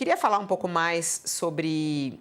Queria falar um pouco mais sobre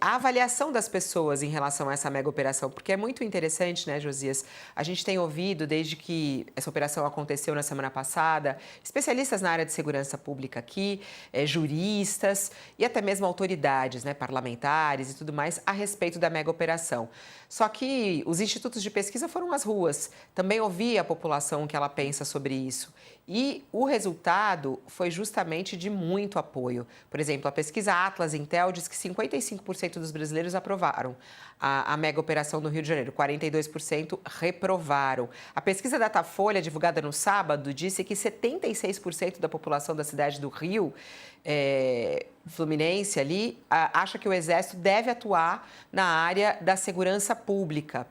a avaliação das pessoas em relação a essa mega operação, porque é muito interessante, né, Josias? A gente tem ouvido, desde que essa operação aconteceu na semana passada, especialistas na área de segurança pública aqui, juristas e até mesmo autoridades, né, parlamentares e tudo mais, a respeito da mega operação. Só que os institutos de pesquisa foram às ruas, também ouvi a população o que ela pensa sobre isso. E o resultado foi justamente de muito apoio. Por exemplo, a pesquisa Atlas Intel diz que 55% dos brasileiros aprovaram a mega operação no Rio de Janeiro, 42% reprovaram. A pesquisa Datafolha, divulgada no sábado, disse que 76% da população da cidade do Rio, Fluminense ali, acha que o Exército deve atuar na área da segurança pública.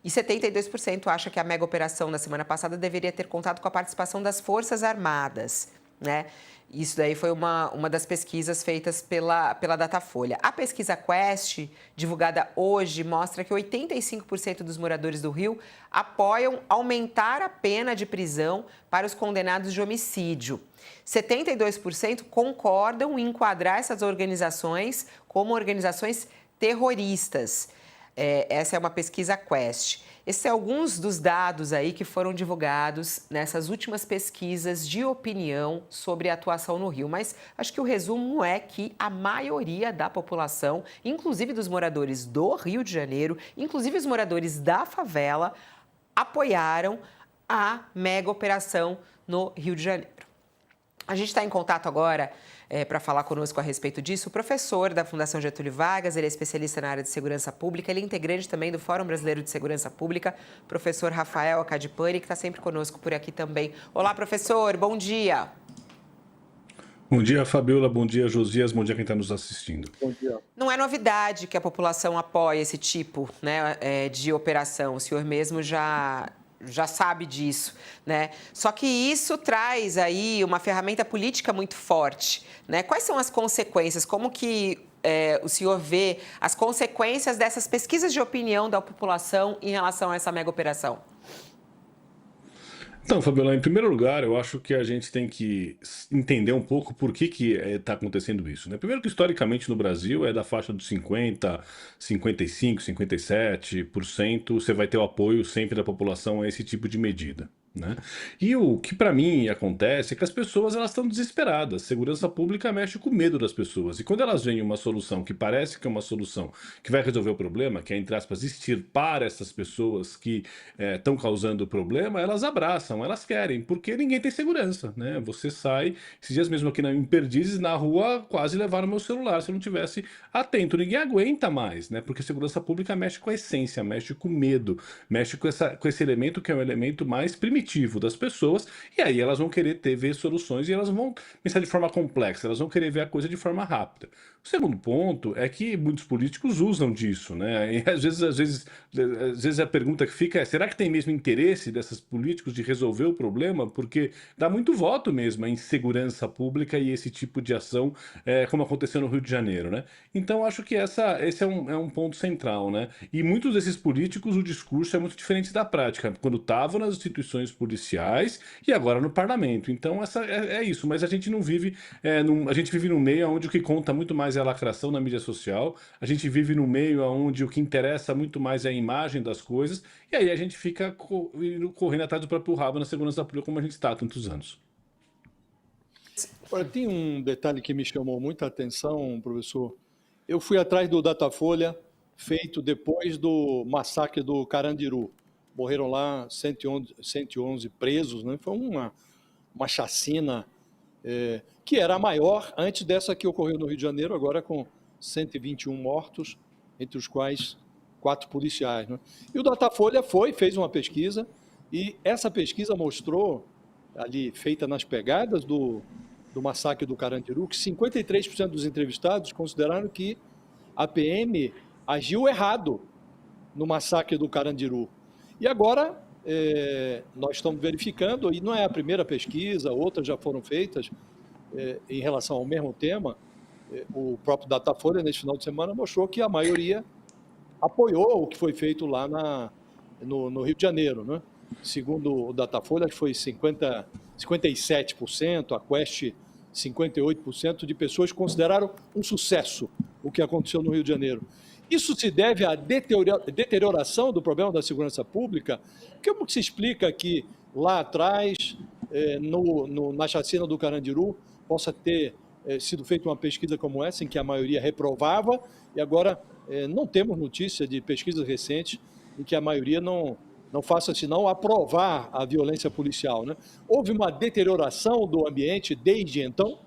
E 72% acha que a mega operação da semana passada deveria ter contado com a participação das Forças Armadas, né? Isso daí foi uma das pesquisas feitas pela Datafolha. A pesquisa Quest, divulgada hoje, mostra que 85% dos moradores do Rio apoiam aumentar a pena de prisão para os condenados de homicídio. 72% concordam em enquadrar essas organizações como organizações terroristas. Essa é uma pesquisa Quest. Esses são alguns dos dados aí que foram divulgados nessas últimas pesquisas de opinião sobre a atuação no Rio. Mas acho que o resumo é que a maioria da população, inclusive dos moradores do Rio de Janeiro, inclusive os moradores da favela, apoiaram a mega operação no Rio de Janeiro. A gente está em contato agora para falar conosco a respeito disso, o professor da Fundação Getúlio Vargas, ele é especialista na área de segurança pública, ele é integrante também do Fórum Brasileiro de Segurança Pública, professor Rafael Acadipani, que está sempre conosco por aqui também. Olá, professor, bom dia. Bom dia, Fabiola, bom dia, Josias, bom dia quem está nos assistindo. Bom dia. Não é novidade que a população apoie esse tipo, né, de operação, o senhor mesmo já sabe disso, né? Só que isso traz aí uma ferramenta política muito forte, né? Quais são as consequências? Como que o senhor vê as consequências dessas pesquisas de opinião da população em relação a essa mega operação? Então, Fabiola, em primeiro lugar, eu acho que a gente tem que entender um pouco por que está acontecendo isso, né? Primeiro que, historicamente, no Brasil, é da faixa dos 50, 55, 57%, você vai ter o apoio sempre da população a esse tipo de medida, né? E o que para mim acontece é que as pessoas elas estão desesperadas. Segurança pública mexe com o medo das pessoas. E quando elas veem uma solução que parece que é uma solução que vai resolver o problema, que é, entre aspas, extirpar essas pessoas que estão causando o problema, elas abraçam, elas querem, porque ninguém tem segurança, né? Você sai, esses dias mesmo aqui em Perdizes, na rua, quase levaram meu celular se eu não tivesse atento. Ninguém aguenta mais, né? Porque segurança pública mexe com a essência, mexe com o medo, mexe com esse elemento que é o elemento mais primitivo das pessoas, e aí elas vão querer ver soluções e elas vão pensar de forma complexa, elas vão querer ver a coisa de forma rápida. O segundo ponto é que muitos políticos usam disso, né? E às vezes a pergunta que fica é: será que tem mesmo interesse desses políticos de resolver o problema? Porque dá muito voto mesmo em segurança pública e esse tipo de ação, como aconteceu no Rio de Janeiro, né? Então acho que esse é um ponto central, né? E muitos desses políticos, o discurso é muito diferente da prática, quando estavam nas instituições policiais e agora no parlamento. Então é isso, mas a gente não vive, a gente vive num meio onde o que conta muito mais é a lacração na mídia social, a gente vive num meio onde o que interessa muito mais é a imagem das coisas, e aí a gente fica correndo atrás do próprio rabo na segurança pública como a gente está há tantos anos. Olha, tem um detalhe que me chamou muita atenção, professor. Eu fui atrás do Datafolha, feito depois do massacre do Carandiru. Morreram lá 111 presos, né? Foi uma chacina que era a maior antes dessa que ocorreu no Rio de Janeiro, agora com 121 mortos, entre os quais 4 policiais, né? E o Datafolha fez uma pesquisa, e essa pesquisa mostrou, ali feita nas pegadas do massacre do Carandiru, que 53% dos entrevistados consideraram que a PM agiu errado no massacre do Carandiru. E agora nós estamos verificando, e não é a primeira pesquisa, outras já foram feitas em relação ao mesmo tema. O próprio Datafolha, nesse final de semana, mostrou que a maioria apoiou o que foi feito lá no Rio de Janeiro, né? Segundo o Datafolha, foi 57%, a Quest 58% de pessoas consideraram um sucesso o que aconteceu no Rio de Janeiro. Isso se deve à deterioração do problema da segurança pública? Como que se explica que lá atrás, na chacina do Carandiru, possa ter sido feita uma pesquisa como essa, em que a maioria reprovava, e agora não temos notícia de pesquisas recentes em que a maioria não faça senão aprovar a violência policial, né? Houve uma deterioração do ambiente desde então?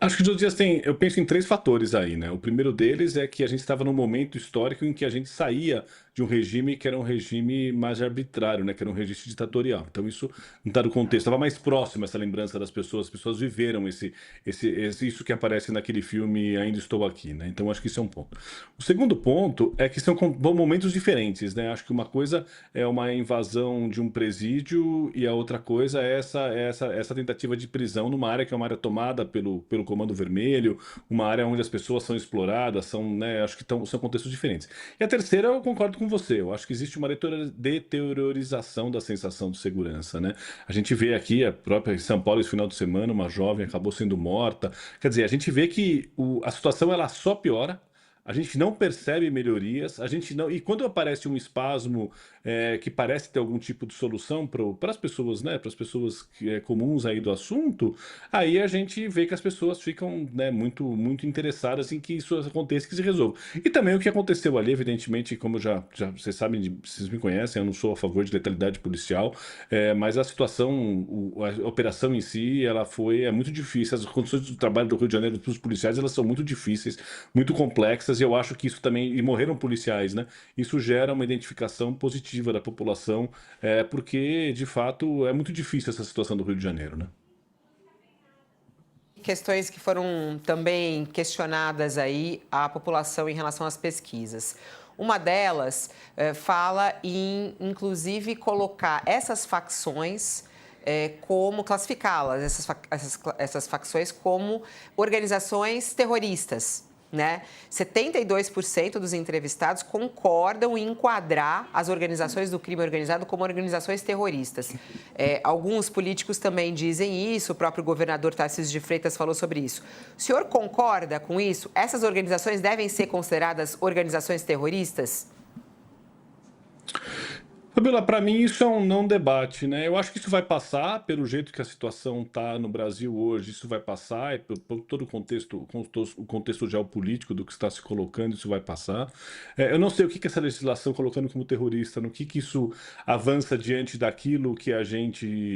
Acho que, Josias, eu penso em três fatores aí, né? O primeiro deles é que a gente estava num momento histórico em que a gente saía de um regime que era um regime mais arbitrário, né? Que era um regime ditatorial. Então isso não está no contexto, estava mais próximo essa lembrança das pessoas, as pessoas viveram isso que aparece naquele filme Ainda Estou Aqui, né? Então acho que isso é um ponto. O segundo ponto é que são momentos diferentes, né? Acho que uma coisa é uma invasão de um presídio e a outra coisa é essa tentativa de prisão numa área que é uma área tomada pelo Comando Vermelho, uma área onde as pessoas são exploradas, né, acho que são contextos diferentes. E a terceira, eu concordo com você, eu acho que existe uma deteriorização da sensação de segurança, né? A gente vê aqui, a própria em São Paulo, esse final de semana, uma jovem acabou sendo morta. Quer dizer, a gente vê que a situação ela só piora. A gente não percebe melhorias, a gente não. E quando aparece um espasmo que parece ter algum tipo de solução para as pessoas, né? Para as pessoas comuns aí do assunto, aí a gente vê que as pessoas ficam, né, muito, muito interessadas em que isso aconteça, que se resolva. E também o que aconteceu ali, evidentemente, como já vocês sabem, vocês me conhecem, eu não sou a favor de letalidade policial, mas a situação, a operação em si, é muito difícil. As condições do trabalho do Rio de Janeiro dos policiais, elas são muito difíceis, muito complexas. E eu acho que isso também, e morreram policiais, né? Isso gera uma identificação positiva da população, porque, de fato, é muito difícil essa situação do Rio de Janeiro, né? Questões que foram também questionadas aí à população em relação às pesquisas. Uma delas fala em, inclusive, colocar essas facções como classificá-las, essas facções como organizações terroristas. Né? 72% dos entrevistados concordam em enquadrar as organizações do crime organizado como organizações terroristas. Alguns políticos também dizem isso, o próprio governador Tarcísio de Freitas falou sobre isso. O senhor concorda com isso? Essas organizações devem ser consideradas organizações terroristas? Fabiola, para mim isso é um não debate, né? Eu acho que isso vai passar, pelo jeito que a situação está no Brasil hoje, isso vai passar, e por todo o contexto geopolítico do que está se colocando, isso vai passar. Eu não sei o que essa legislação colocando como terrorista, no que isso avança diante daquilo que a gente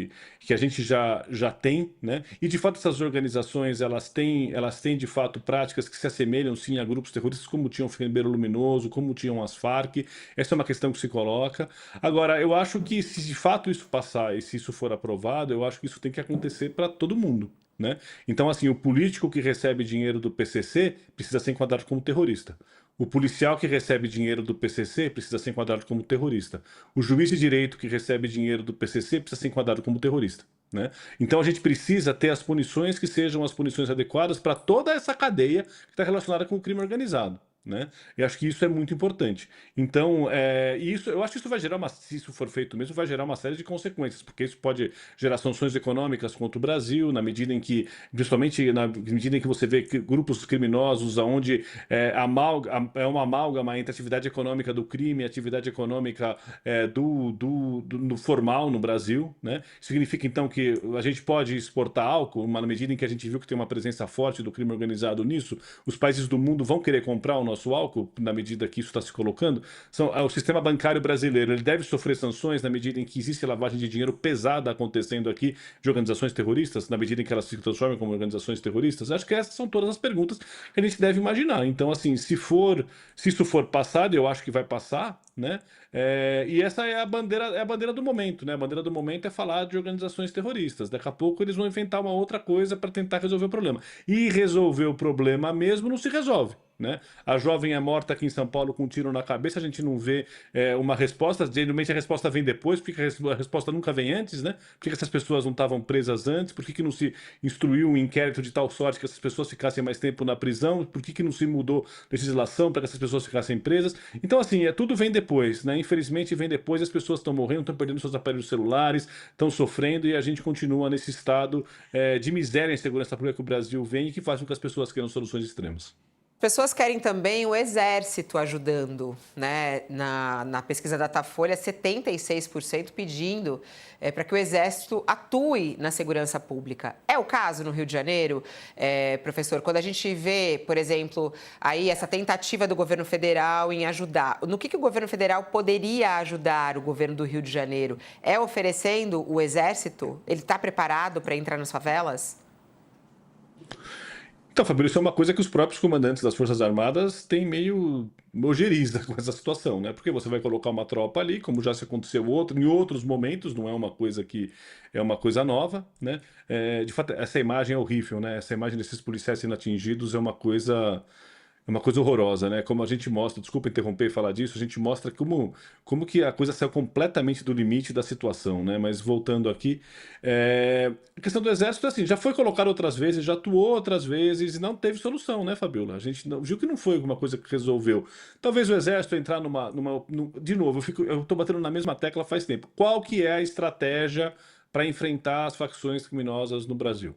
já tem, né? E de fato essas organizações, elas têm de fato práticas que se assemelham sim a grupos terroristas, como tinham o Frembeiro Luminoso, como tinham as Farc. Essa é uma questão que se coloca. Agora, eu acho que se de fato isso passar e se isso for aprovado, eu acho que isso tem que acontecer para todo mundo, né? Então, assim, o político que recebe dinheiro do PCC precisa ser enquadrado como terrorista. O policial que recebe dinheiro do PCC precisa ser enquadrado como terrorista. O juiz de direito que recebe dinheiro do PCC precisa ser enquadrado como terrorista, né? Então a gente precisa ter as punições que sejam as punições adequadas para toda essa cadeia que está relacionada com o crime organizado, né? Eu acho que isso é muito importante. Então, eu acho que isso vai gerar se isso for feito mesmo, vai gerar uma série de consequências, porque isso pode gerar sanções econômicas contra o Brasil, na medida em que, principalmente na medida em que você vê grupos criminosos onde é uma amálgama entre a atividade econômica do crime e a atividade econômica do formal no Brasil, né? Significa então que a gente pode exportar álcool, na medida em que a gente viu que tem uma presença forte do crime organizado nisso, os países do mundo vão querer comprar o nosso álcool, na medida que isso está se colocando. O sistema bancário brasileiro, ele deve sofrer sanções na medida em que existe lavagem de dinheiro pesada acontecendo aqui de organizações terroristas, na medida em que elas se transformam como organizações terroristas. Acho que essas são todas as perguntas que a gente deve imaginar. Então, assim, se isso for passado, eu acho que vai passar, né? E essa é a bandeira do momento, né? A bandeira do momento é falar de organizações terroristas. Daqui a pouco eles vão inventar uma outra coisa para tentar resolver o problema. E resolver o problema mesmo não se resolve, né? A jovem é morta aqui em São Paulo com um tiro na cabeça, a gente não vê uma resposta, geralmente a resposta vem depois, porque a resposta nunca vem antes, né? Por que essas pessoas não estavam presas antes? Por que não se instruiu um inquérito de tal sorte que essas pessoas ficassem mais tempo na prisão? Por que não se mudou legislação para que essas pessoas ficassem presas? Então, assim, tudo vem depois, né? Infelizmente vem depois, as pessoas estão morrendo, estão perdendo seus aparelhos celulares, estão sofrendo e a gente continua nesse estado de miséria e insegurança pública que o Brasil vem e que faz com que as pessoas queiram soluções extremas. Pessoas querem também o Exército ajudando, né? Na pesquisa Datafolha, 76% pedindo para que o Exército atue na segurança pública. É o caso no Rio de Janeiro, professor? Quando a gente vê, por exemplo, aí essa tentativa do governo federal em ajudar, no que o governo federal poderia ajudar o governo do Rio de Janeiro? É oferecendo o Exército? Ele está preparado para entrar nas favelas? Então, Fabrício, isso é uma coisa que os próprios comandantes das Forças Armadas têm meio ojeriza com essa situação, né? Porque você vai colocar uma tropa ali, como já se aconteceu em outros momentos, não é uma coisa que é uma coisa nova, né? De fato, essa imagem é horrível, né? Essa imagem desses policiais sendo atingidos é uma coisa horrorosa, né? Como a gente mostra, desculpa interromper e falar disso, a gente mostra como que a coisa saiu completamente do limite da situação, né? Mas voltando aqui, a questão do Exército, assim, já foi colocado outras vezes, já atuou outras vezes e não teve solução, né, Fabiola? A gente viu que não foi uma coisa que resolveu. Talvez o Exército entrar de novo, eu tô batendo na mesma tecla faz tempo. Qual que é a estratégia para enfrentar as facções criminosas no Brasil?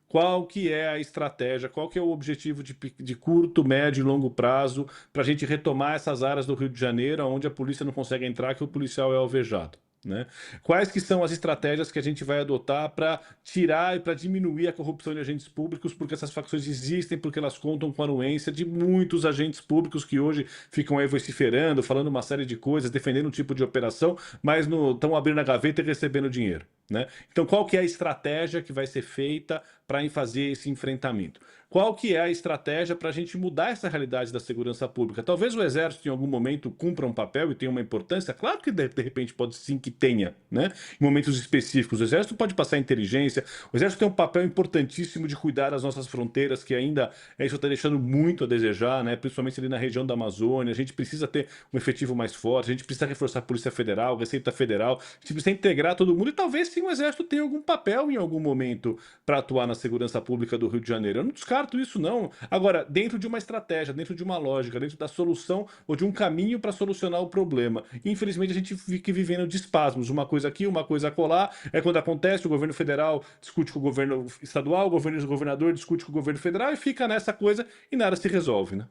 Qual que é a estratégia, qual que é o objetivo de curto, médio e longo prazo para a gente retomar essas áreas do Rio de Janeiro, onde a polícia não consegue entrar, que o policial é alvejado, né? Quais que são as estratégias que a gente vai adotar para tirar e para diminuir a corrupção de agentes públicos, porque essas facções existem, porque elas contam com a anuência de muitos agentes públicos que hoje ficam aí vociferando, falando uma série de coisas, defendendo um tipo de operação, mas estão abrindo a gaveta e recebendo dinheiro, né? Então, qual que é a estratégia que vai ser feita para fazer esse enfrentamento? Qual que é a estratégia para a gente mudar essa realidade da segurança pública? Talvez o Exército, em algum momento, cumpra um papel e tenha uma importância. Claro que, de repente, pode sim que tenha, né? Em momentos específicos. O Exército pode passar inteligência. O Exército tem um papel importantíssimo de cuidar das nossas fronteiras, que ainda isso está deixando muito a desejar, né? Principalmente ali na região da Amazônia. A gente precisa ter um efetivo mais forte, a gente precisa reforçar a Polícia Federal, Receita Federal, a gente precisa integrar todo mundo e talvez sim o Exército tenha algum papel em algum momento para atuar na segurança pública do Rio de Janeiro. Eu não descarto isso, não. Agora, dentro de uma estratégia, dentro de uma lógica, dentro da solução ou de um caminho para solucionar o problema. Infelizmente, a gente fica vivendo de espasmos. Uma coisa aqui, uma coisa acolá. Quando acontece, o governo federal discute com o governo estadual, o governador discute com o governo federal e fica nessa coisa e nada se resolve, né?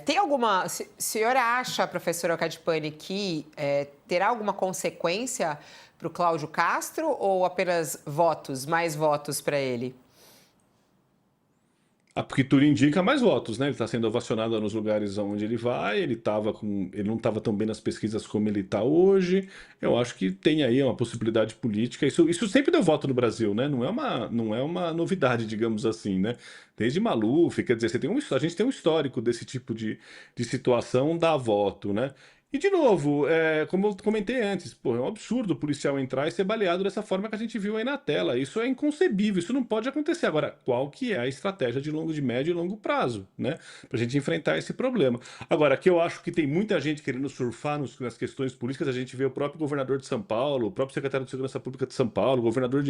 Tem alguma. O senhor acha, professor Alcadipani, que terá alguma consequência para o Cláudio Castro ou apenas votos, mais votos para ele? Porque tudo indica mais votos, né? Ele está sendo ovacionado nos lugares onde ele vai, ele não estava tão bem nas pesquisas como ele está hoje. Eu acho que tem aí uma possibilidade política. Isso sempre deu voto no Brasil, né? Não é uma novidade, digamos assim, né? Desde Maluf, quer dizer, a gente tem um histórico desse tipo de situação dar voto, né? E, de novo, como eu comentei antes, pô, é um absurdo o policial entrar e ser baleado dessa forma que a gente viu aí na tela. Isso é inconcebível, isso não pode acontecer. Agora, qual que é a estratégia de médio e longo prazo, né? Pra gente enfrentar esse problema. Agora, que eu acho que tem muita gente querendo surfar nas questões políticas, a gente vê o próprio governador de São Paulo, o próprio secretário de Segurança Pública de São Paulo, o governador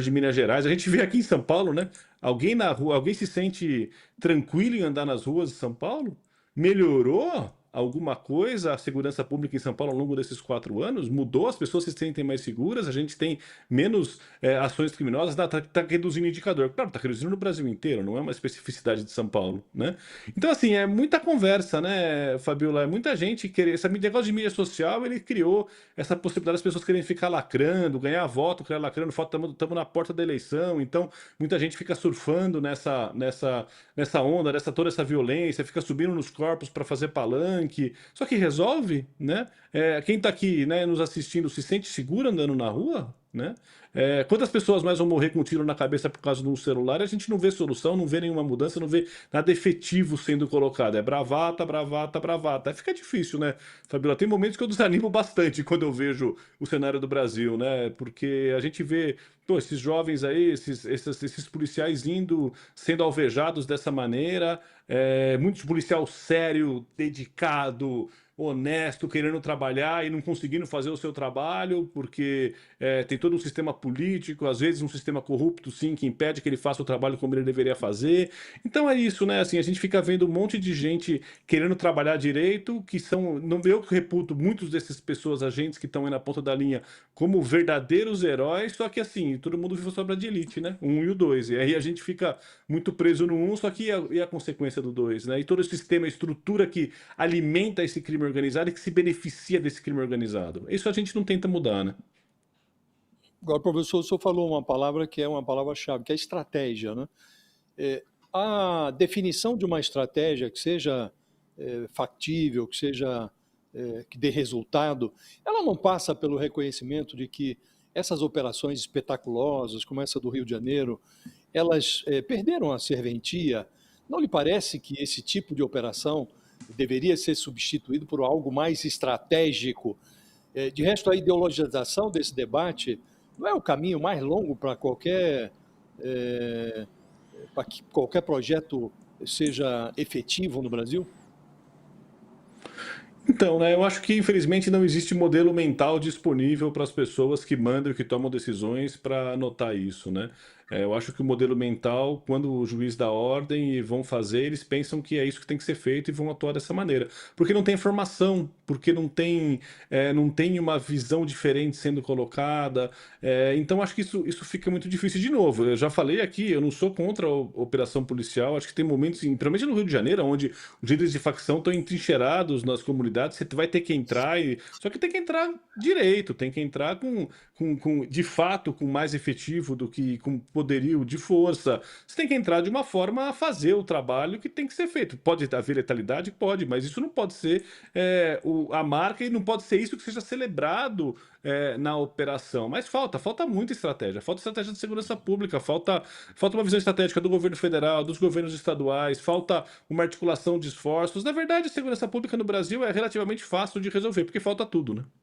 de Minas Gerais. A gente vê aqui em São Paulo, né? Alguém na rua, alguém se sente tranquilo em andar nas ruas de São Paulo? Melhorou alguma coisa a segurança pública em São Paulo ao longo desses 4 anos? Mudou? As pessoas se sentem mais seguras? A gente tem menos ações criminosas? Tá reduzindo o indicador. Claro, tá reduzindo no Brasil inteiro, não é uma especificidade de São Paulo, né? Então, assim, é muita conversa, né, Fabiola? É muita gente querer... Esse negócio de mídia social, ele criou essa possibilidade das pessoas querem ficar lacrando, ganhar voto, criar lacrando, estamos na porta da eleição, então muita gente fica surfando nessa onda, toda essa violência, fica subindo nos corpos para fazer palanque. Só que resolve, né? Quem está aqui, né, nos assistindo se sente seguro andando na rua? né? Quantas pessoas mais vão morrer com um tiro na cabeça por causa de um celular? A gente não vê solução, não vê nenhuma mudança, não vê nada efetivo sendo colocado. É bravata, bravata, bravata. Aí fica difícil, né, Fabiola? Tem momentos que eu desanimo bastante quando eu vejo o cenário do Brasil, né? Porque a gente vê, pô, esses jovens aí, esses policiais indo, sendo alvejados dessa maneira, muito policial sério, dedicado, honesto, querendo trabalhar e não conseguindo fazer o seu trabalho, porque tem todo um sistema político, às vezes um sistema corrupto, sim, que impede que ele faça o trabalho como ele deveria fazer. Então é isso, né? Assim, a gente fica vendo um monte de gente querendo trabalhar direito, que são, não, eu que reputo muitos dessas pessoas, agentes que estão aí na ponta da linha, como verdadeiros heróis, só que assim, todo mundo vive sombra de elite, né? O 1 e o 2. E aí a gente fica muito preso no 1, só que e a consequência do 2, né? E todo o sistema, a estrutura que alimenta esse crime organizado e que se beneficia desse crime organizado. Isso a gente não tenta mudar, né? Agora, professor, o senhor falou uma palavra que é uma palavra-chave, que é estratégia, né? É, a definição de uma estratégia que seja factível, que seja que dê resultado, ela não passa pelo reconhecimento de que essas operações espetaculosas, como essa do Rio de Janeiro, elas perderam a serventia. Não lhe parece que esse tipo de operação deveria ser substituído por algo mais estratégico? De resto, a ideologização desse debate não é o caminho mais longo para que qualquer projeto seja efetivo no Brasil? Então, né, eu acho que infelizmente não existe modelo mental disponível para as pessoas que mandam e que tomam decisões para anotar isso, né? Eu acho que o modelo mental, quando o juiz dá ordem e vão fazer, eles pensam que é isso que tem que ser feito e vão atuar dessa maneira. Porque não tem informação, porque não tem uma visão diferente sendo colocada. Então acho que isso fica muito difícil de novo. Eu já falei aqui, eu não sou contra a operação policial, acho que tem momentos, principalmente no Rio de Janeiro, onde os líderes de facção estão entrincheirados nas comunidades, você vai ter que entrar, só que tem que entrar direito, tem que entrar de fato com mais efetivo do que com poderio de força. Você tem que entrar de uma forma a fazer o trabalho que tem que ser feito. Pode haver letalidade? Pode, mas isso não pode ser a marca e não pode ser isso que seja celebrado na operação. Mas falta muita estratégia. Falta estratégia de segurança pública, falta uma visão estratégica do governo federal, dos governos estaduais, falta uma articulação de esforços. Na verdade, a segurança pública no Brasil é relativamente fácil de resolver, porque falta tudo, né?